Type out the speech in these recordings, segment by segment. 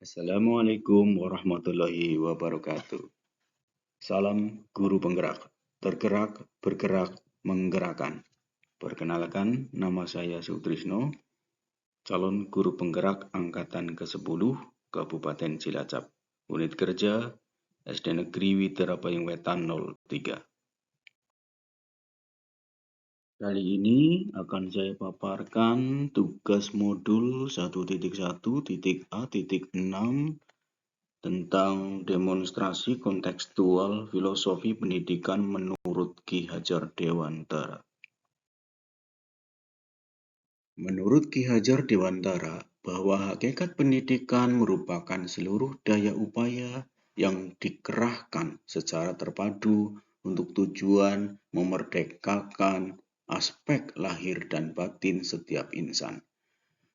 Assalamualaikum warahmatullahi wabarakatuh. Salam guru penggerak, tergerak, bergerak, menggerakkan. Perkenalkan, nama saya Sutrisno, calon guru penggerak angkatan ke-10 Kabupaten Cilacap, unit kerja SD Negeri Widara Payung Wetan 03. Kali ini akan saya paparkan tugas modul 1.1.A.6 tentang demonstrasi kontekstual filosofi pendidikan menurut Ki Hajar Dewantara. Menurut Ki Hajar Dewantara, bahwa hakikat pendidikan merupakan seluruh daya upaya yang dikerahkan secara terpadu untuk tujuan memerdekakan aspek lahir dan batin setiap insan.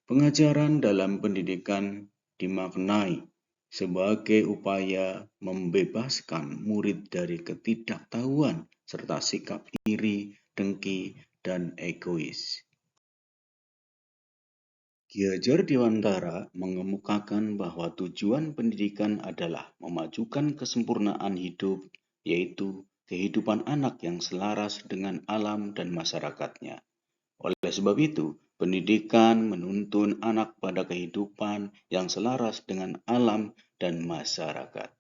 Pengajaran dalam pendidikan dimaknai sebagai upaya membebaskan murid dari ketidaktahuan serta sikap iri, dengki, dan egois. Ki Hajar Dewantara mengemukakan bahwa tujuan pendidikan adalah memajukan kesempurnaan hidup, yaitu kehidupan anak yang selaras dengan alam dan masyarakatnya. Oleh sebab itu, pendidikan menuntun anak pada kehidupan yang selaras dengan alam dan masyarakat.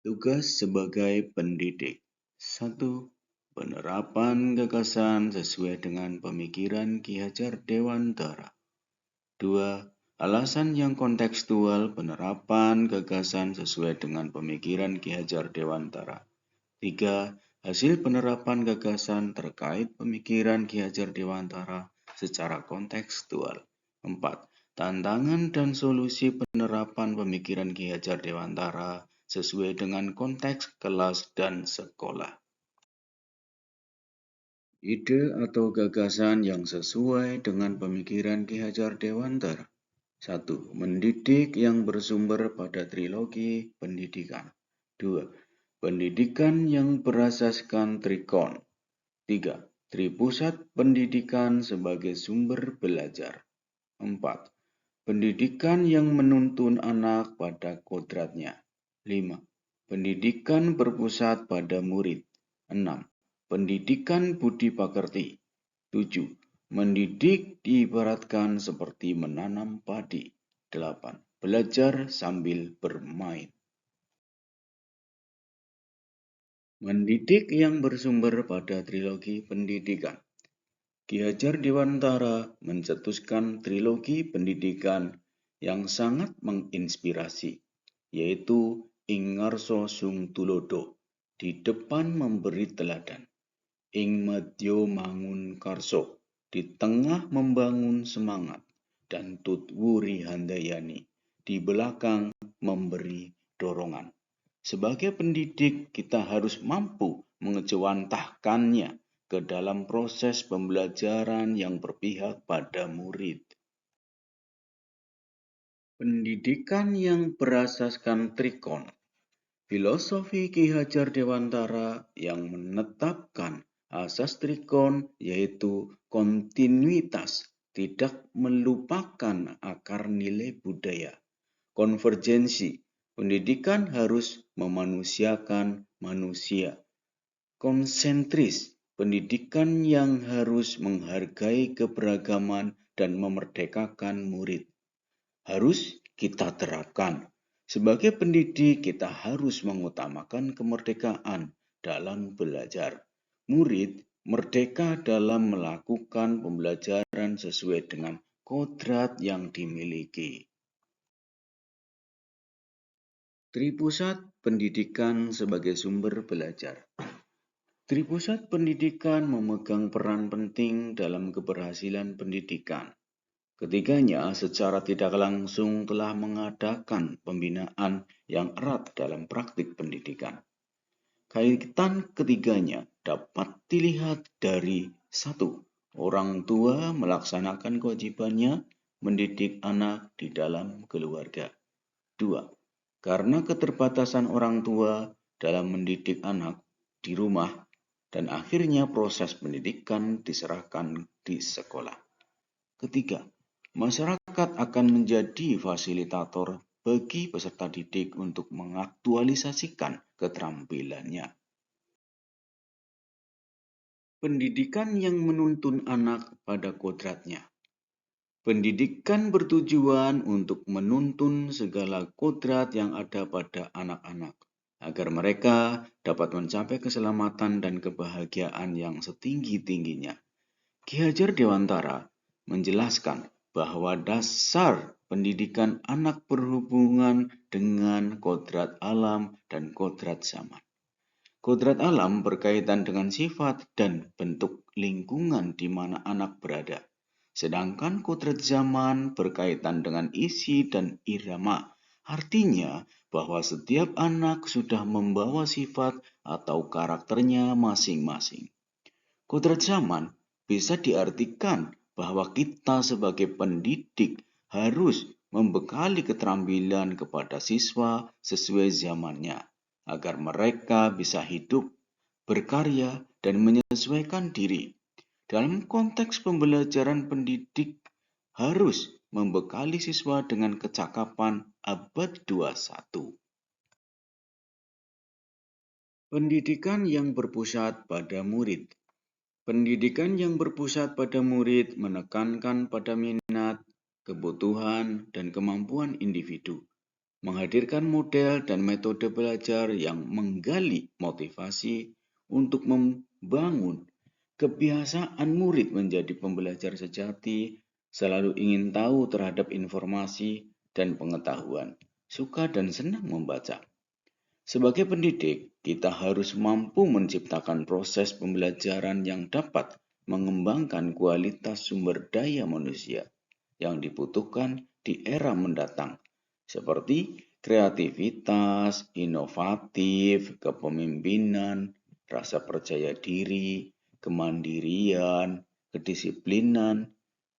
Tugas sebagai pendidik. 1. Penerapan gagasan sesuai dengan pemikiran Ki Hajar Dewantara. 2. Alasan yang kontekstual penerapan gagasan sesuai dengan pemikiran Ki Hajar Dewantara. 3. Hasil penerapan gagasan terkait pemikiran Ki Hajar Dewantara secara kontekstual. 4. Tantangan dan solusi penerapan pemikiran Ki Hajar Dewantara sesuai dengan konteks kelas dan sekolah. Ide atau gagasan yang sesuai dengan pemikiran Ki Hajar Dewantara. 1. Mendidik yang bersumber pada trilogi pendidikan. 2. Pendidikan yang berasaskan trikon. 3. Tripusat pendidikan sebagai sumber belajar. 4. Pendidikan yang menuntun anak pada kodratnya. 5. Pendidikan berpusat pada murid. 6. Pendidikan budi pekerti. 7. Mendidik diibaratkan seperti menanam padi. 8. Belajar sambil bermain. Mendidik yang bersumber pada trilogi pendidikan. Ki Hajar Dewantara mencetuskan trilogi pendidikan yang sangat menginspirasi, yaitu ing ngarsa sung tulodo, di depan memberi teladan, ing madya mangun karso, di tengah membangun semangat, dan tutwuri handayani, di belakang memberi dorongan. Sebagai pendidik, kita harus mampu mengejawantahkannya ke dalam proses pembelajaran yang berpihak pada murid. Pendidikan yang berasaskan trikon. Filosofi Ki Hajar Dewantara yang menetapkan asas trikon yaitu kontinuitas, tidak melupakan akar nilai budaya. Konvergensi, pendidikan harus memanusiakan manusia. Konsentris, pendidikan yang harus menghargai keberagaman dan memerdekakan murid. Harus kita terapkan. Sebagai pendidik, kita harus mengutamakan kemerdekaan dalam belajar. Murid merdeka dalam melakukan pembelajaran sesuai dengan kodrat yang dimiliki. Tripusat pendidikan sebagai sumber belajar. Tripusat pendidikan memegang peran penting dalam keberhasilan pendidikan. Ketiganya secara tidak langsung telah mengadakan pembinaan yang erat dalam praktik pendidikan. Kaitan ketiganya dapat dilihat dari 1. Orang tua melaksanakan kewajibannya mendidik anak di dalam keluarga. 2. Karena keterbatasan orang tua dalam mendidik anak di rumah, dan akhirnya proses pendidikan diserahkan di sekolah. Ketiga, Masyarakat akan menjadi fasilitator bagi peserta didik untuk mengaktualisasikan keterampilannya. Pendidikan yang menuntun anak pada kodratnya. Pendidikan bertujuan untuk menuntun segala kodrat yang ada pada anak-anak, agar mereka dapat mencapai keselamatan dan kebahagiaan yang setinggi-tingginya. Ki Hajar Dewantara menjelaskan bahwa dasar pendidikan anak berhubungan dengan kodrat alam dan kodrat zaman. Kodrat alam berkaitan dengan sifat dan bentuk lingkungan di mana anak berada. Sedangkan kodrat zaman berkaitan dengan isi dan irama. Artinya bahwa setiap anak sudah membawa sifat atau karakternya masing-masing. Kodrat zaman bisa diartikan bahwa kita sebagai pendidik harus membekali keterampilan kepada siswa sesuai zamannya, agar mereka bisa hidup, berkarya, dan menyesuaikan diri. Dalam konteks pembelajaran, pendidik harus membekali siswa dengan kecakapan abad 21. Pendidikan yang berpusat pada murid. Pendidikan yang berpusat pada murid menekankan pada minat, kebutuhan, dan kemampuan individu, menghadirkan model dan metode belajar yang menggali motivasi untuk membangun kebiasaan murid menjadi pembelajar sejati, selalu ingin tahu terhadap informasi dan pengetahuan, suka dan senang membaca. Sebagai pendidik, kita harus mampu menciptakan proses pembelajaran yang dapat mengembangkan kualitas sumber daya manusia yang dibutuhkan di era mendatang, seperti kreativitas, inovatif, kepemimpinan, rasa percaya diri, kemandirian, kedisiplinan,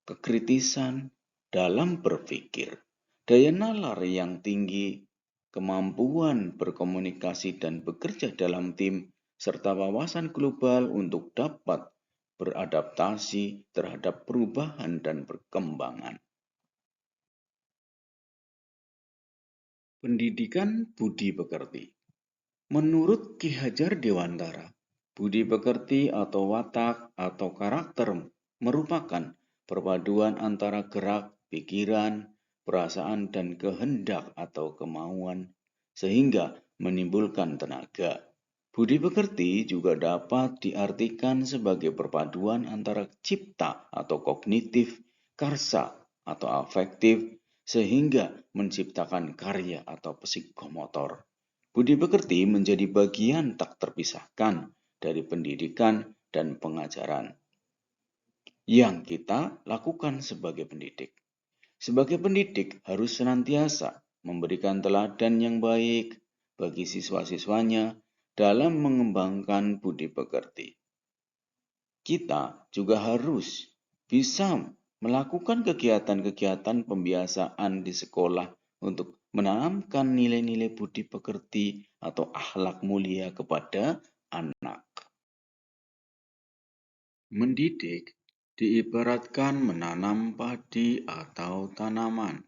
kekritisan dalam berpikir, daya nalar yang tinggi, kemampuan berkomunikasi dan bekerja dalam tim, serta wawasan global untuk dapat beradaptasi terhadap perubahan dan perkembangan. Pendidikan budi pekerti. Menurut Ki Hajar Dewantara, budi pekerti atau watak atau karakter merupakan perpaduan antara gerak, pikiran, perasaan, dan kehendak atau kemauan, sehingga menimbulkan tenaga. Budi pekerti juga dapat diartikan sebagai perpaduan antara cipta atau kognitif, karsa atau afektif, sehingga menciptakan karya atau psikomotor. Budi pekerti menjadi bagian tak terpisahkan dari pendidikan dan pengajaran yang kita lakukan sebagai pendidik. Sebagai pendidik harus senantiasa memberikan teladan yang baik bagi siswa-siswanya dalam mengembangkan budi pekerti. Kita juga harus bisa melakukan kegiatan-kegiatan pembiasaan di sekolah untuk menanamkan nilai-nilai budi pekerti atau akhlak mulia kepada anak. Mendidik diibaratkan menanam padi atau tanaman.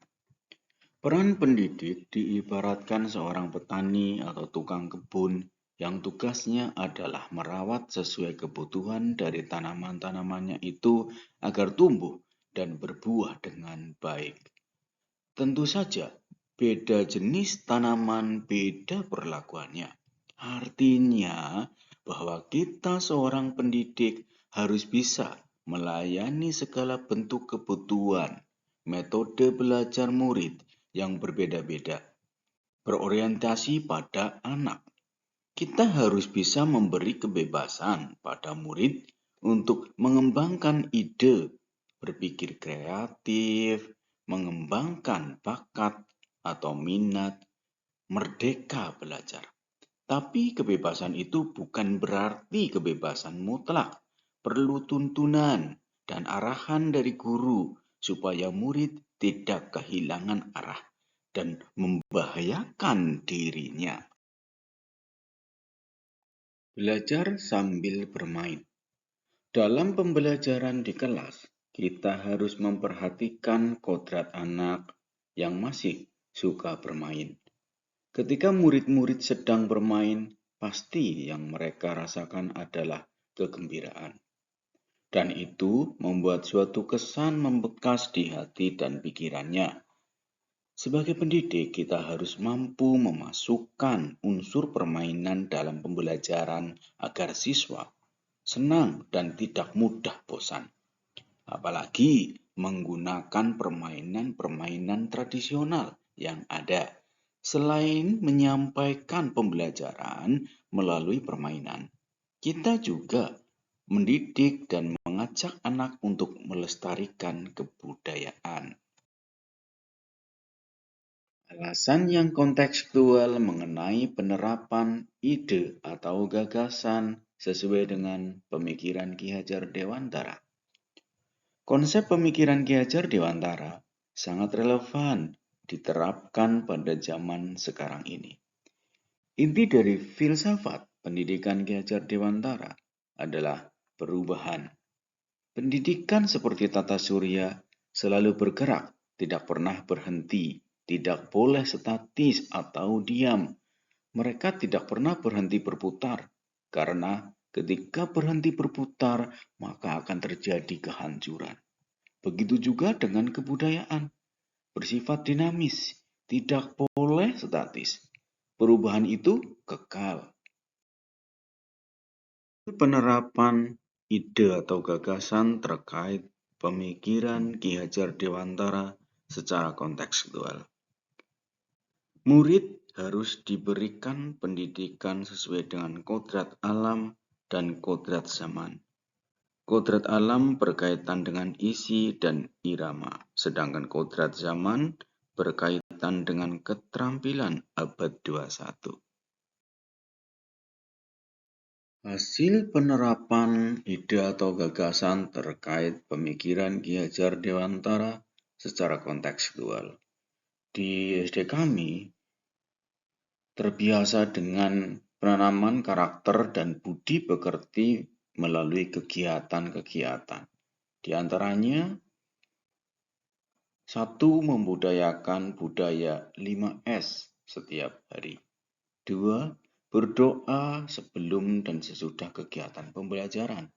Peran pendidik diibaratkan seorang petani atau tukang kebun yang tugasnya adalah merawat sesuai kebutuhan dari tanaman-tanamannya itu agar tumbuh dan berbuah dengan baik. Tentu saja, beda jenis tanaman, beda perlakuannya. Artinya bahwa kita seorang pendidik harus bisa melayani segala bentuk kebutuhan, metode belajar murid yang berbeda-beda, berorientasi pada anak. Kita harus bisa memberi kebebasan pada murid untuk mengembangkan ide, berpikir kreatif, mengembangkan bakat atau minat, merdeka belajar. Tapi kebebasan itu bukan berarti kebebasan mutlak. Perlu tuntunan dan arahan dari guru supaya murid tidak kehilangan arah dan membahayakan dirinya. Belajar sambil bermain. Dalam pembelajaran di kelas, Kita harus memperhatikan kodrat anak yang masih suka bermain. Ketika murid-murid sedang bermain, pasti yang mereka rasakan adalah kegembiraan. Dan itu membuat suatu kesan membekas di hati dan pikirannya. Sebagai pendidik, kita harus mampu memasukkan unsur permainan dalam pembelajaran agar siswa senang dan tidak mudah bosan. Apalagi menggunakan permainan-permainan tradisional yang ada. Selain menyampaikan pembelajaran melalui permainan, kita juga mendidik dan mengajak anak untuk melestarikan kebudayaan. Alasan yang kontekstual mengenai penerapan ide atau gagasan sesuai dengan pemikiran Ki Hajar Dewantara. Konsep pemikiran Ki Hajar Dewantara sangat relevan diterapkan pada zaman sekarang ini. Inti dari filsafat pendidikan Ki Hajar Dewantara adalah perubahan. Pendidikan seperti tata surya selalu bergerak, tidak pernah berhenti, tidak boleh statis atau diam. Mereka tidak pernah berhenti berputar, karena ketika berhenti berputar, maka akan terjadi kehancuran. Begitu juga dengan kebudayaan, bersifat dinamis, tidak boleh statis. Perubahan itu kekal. Penerapan ide atau gagasan terkait pemikiran Ki Hajar Dewantara secara kontekstual. Murid harus diberikan pendidikan sesuai dengan kodrat alam dan kodrat zaman. Kodrat alam berkaitan dengan isi dan irama, sedangkan kodrat zaman berkaitan dengan keterampilan abad 21. Hasil penerapan ide atau gagasan terkait pemikiran Ki Hajar Dewantara secara kontekstual. Di SD kami terbiasa dengan penanaman karakter dan budi pekerti melalui kegiatan-kegiatan. Di antaranya, 1. Membudayakan budaya 5S setiap hari. 2. Berdoa sebelum dan sesudah kegiatan pembelajaran.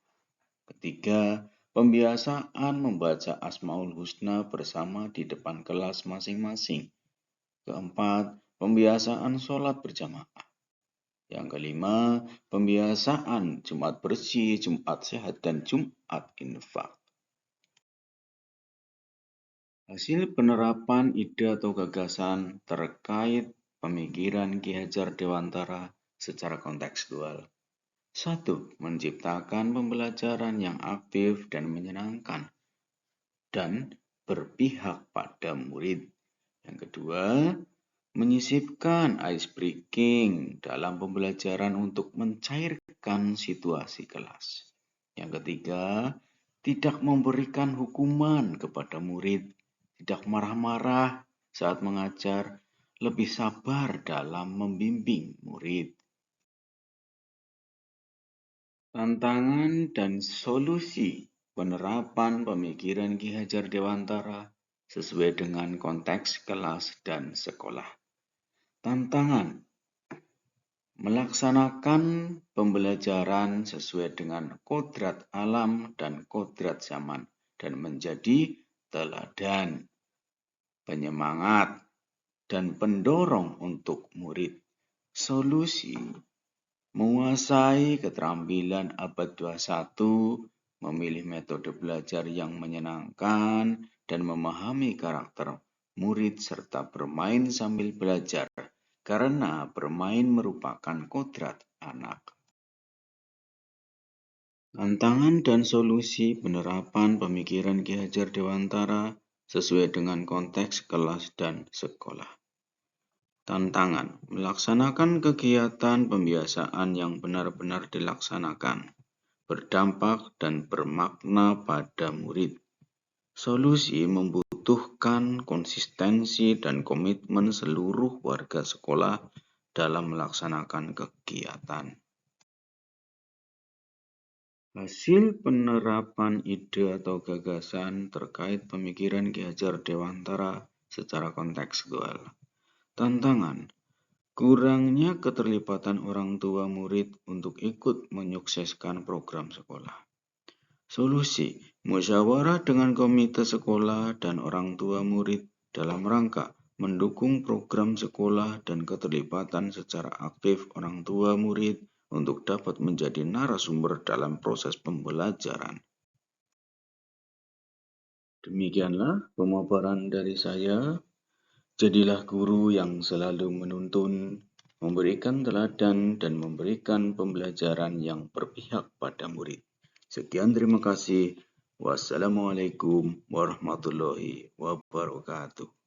Ketiga, pembiasaan membaca Asmaul Husna bersama di depan kelas masing-masing. Keempat, pembiasaan sholat berjamaah. Yang kelima, pembiasaan Jumat bersih, Jumat sehat, dan Jumat infak. Hasil penerapan ide atau gagasan terkait pemikiran Ki Hajar Dewantara secara kontekstual. 1. Menciptakan pembelajaran yang aktif dan menyenangkan dan berpihak pada murid. Yang kedua, menyisipkan ice breaking dalam pembelajaran untuk mencairkan situasi kelas. Yang ketiga, tidak memberikan hukuman kepada murid, tidak marah-marah saat mengajar, lebih sabar dalam membimbing murid. Tantangan dan solusi penerapan pemikiran Ki Hajar Dewantara sesuai dengan konteks kelas dan sekolah. Tantangan: melaksanakan pembelajaran sesuai dengan kodrat alam dan kodrat zaman dan menjadi teladan, penyemangat, dan pendorong untuk murid. Solusi: menguasai keterampilan abad 21, memilih metode belajar yang menyenangkan, dan memahami karakter murid serta bermain sambil belajar, karena bermain merupakan kodrat anak. Tantangan dan solusi penerapan pemikiran Ki Hajar Dewantara sesuai dengan konteks kelas dan sekolah. Tantangan: melaksanakan kegiatan pembiasaan yang benar-benar dilaksanakan, berdampak dan bermakna pada murid. Solusi membutuhkan konsistensi dan komitmen seluruh warga sekolah dalam melaksanakan kegiatan. Hasil penerapan ide atau gagasan terkait pemikiran Ki Hajar Dewantara secara kontekstual. Tantangan: kurangnya keterlibatan orang tua murid untuk ikut menyukseskan program sekolah. Solusi: musyawarah dengan komite sekolah dan orang tua murid dalam rangka mendukung program sekolah dan keterlibatan secara aktif orang tua murid untuk dapat menjadi narasumber dalam proses pembelajaran. Demikianlah pemaparan dari saya. Jadilah guru yang selalu menuntun, memberikan teladan, dan memberikan pembelajaran yang berpihak pada murid. Sekian, terima kasih. Wassalamualaikum warahmatullahi wabarakatuh.